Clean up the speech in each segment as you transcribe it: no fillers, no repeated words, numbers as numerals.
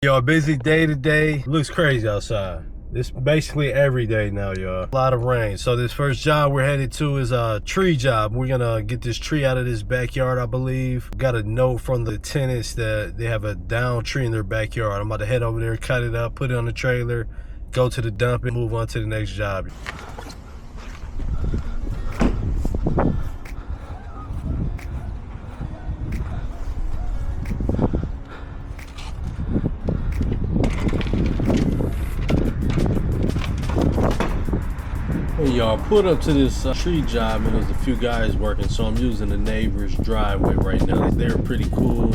Y'all, busy day today. Looks crazy outside. It's basically every day now, y'all. A lot of rain. So this first job we're headed to is a tree job. We're gonna get this tree out of this backyard, I believe. Got a note from the tenants that they have a down tree in their backyard. I'm about to head over there, cut it up, put it on the trailer, go to the dump and move on to the next job. Hey y'all, pulled up to this tree job and there's a few guys working, so I'm using the neighbor's driveway right now. They're pretty cool.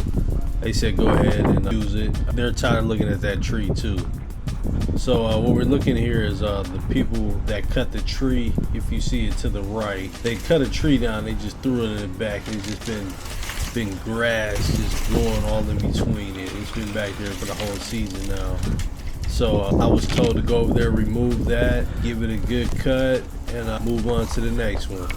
They said go ahead and use it. They're tired of looking at that tree too. So what we're looking here is the people that cut the tree. If you see it to the right, they cut a tree down, they just threw it in the back. It's just been grass just growing all in between it. It's been back there for the whole season now. So I was told to go over there, remove that, give it a good cut, and move on to the next one.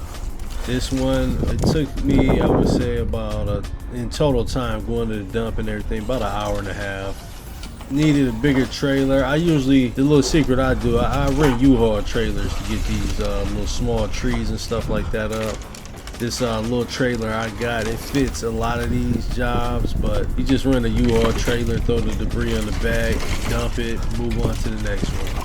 This one, it took me, I would say about, in total time, going to the dump and everything, about an hour and a half. Needed a bigger trailer. The little secret I do, I rent U-Haul trailers to get these little small trees and stuff like that up. This little trailer I got, it fits a lot of these jobs, but you just rent a U-Haul trailer, throw the debris on the back, dump it, move on to the next one.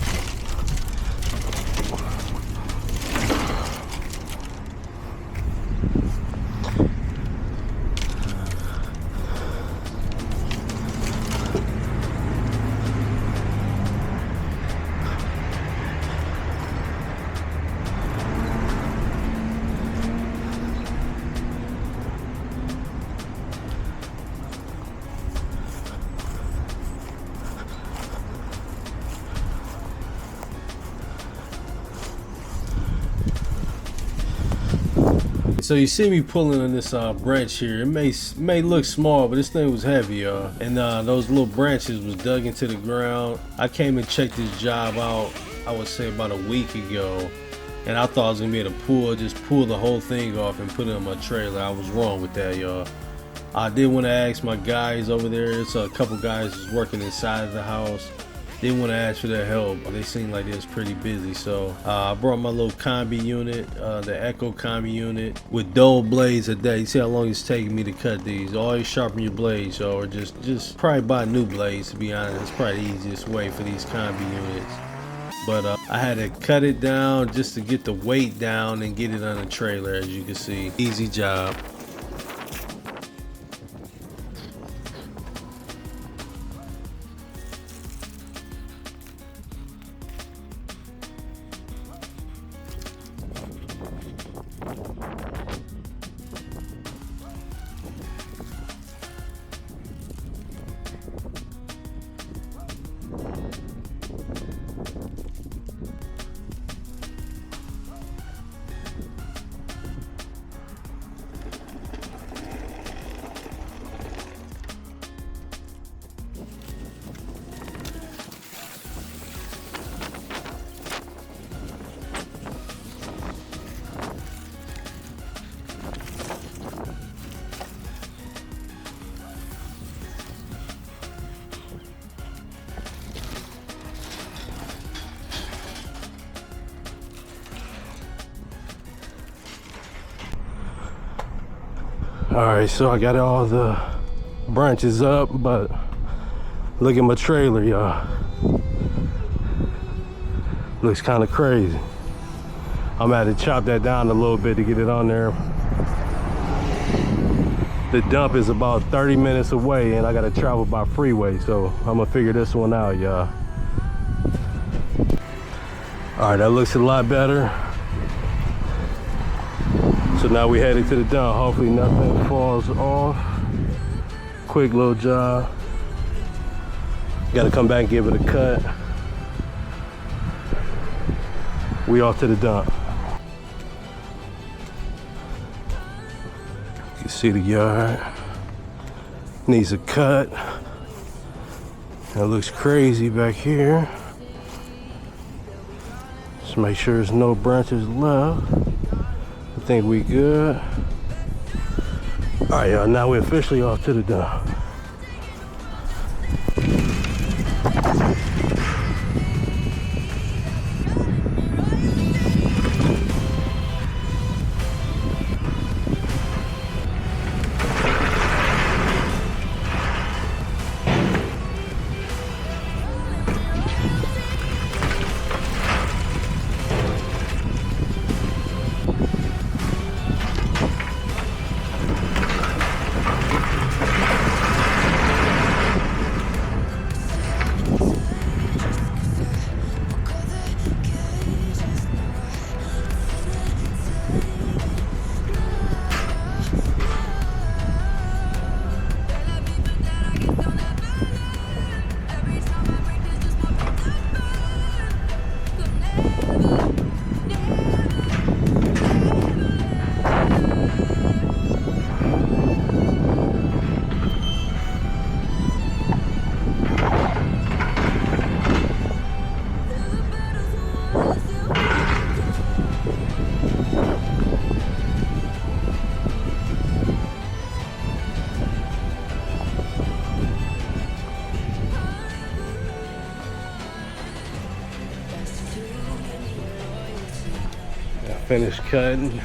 So you see me pulling on this branch here. It may look small, but this thing was heavy, y'all. And those little branches was dug into the ground. I came and checked this job out, I would say about a week ago. And I thought I was gonna be able to just pull the whole thing off and put it on my trailer. I was wrong with that, y'all. I did want to ask my guys over there. It's a couple guys who's working inside of the house. Didn't want to ask for their help. They seemed like they was pretty busy, so I brought my little kombi unit, the Echo kombi unit, with dull blades a day. You see how long it's taking me to cut these. Always sharpen your blades, y'all, or just probably buy new blades, to be honest. It's probably the easiest way for these kombi units. But I had to cut it down just to get the weight down and get it on the trailer, as you can see. Easy job. Alright, so I got all the branches up, but look at my trailer, y'all. Looks kind of crazy. I'm gonna have to chop that down a little bit to get it on there. The dump is about 30 minutes away and I gotta travel by freeway, so I'm gonna figure this one out, y'all. Alright, that looks a lot better. So now we headed to the dump. Hopefully nothing falls off. Quick little job. Gotta come back and give it a cut. We off to the dump. You can see the yard. Needs a cut. That looks crazy back here. Just make sure there's no branches left. I think we good. All right, y'all, now we're officially off to the dump. finished cutting.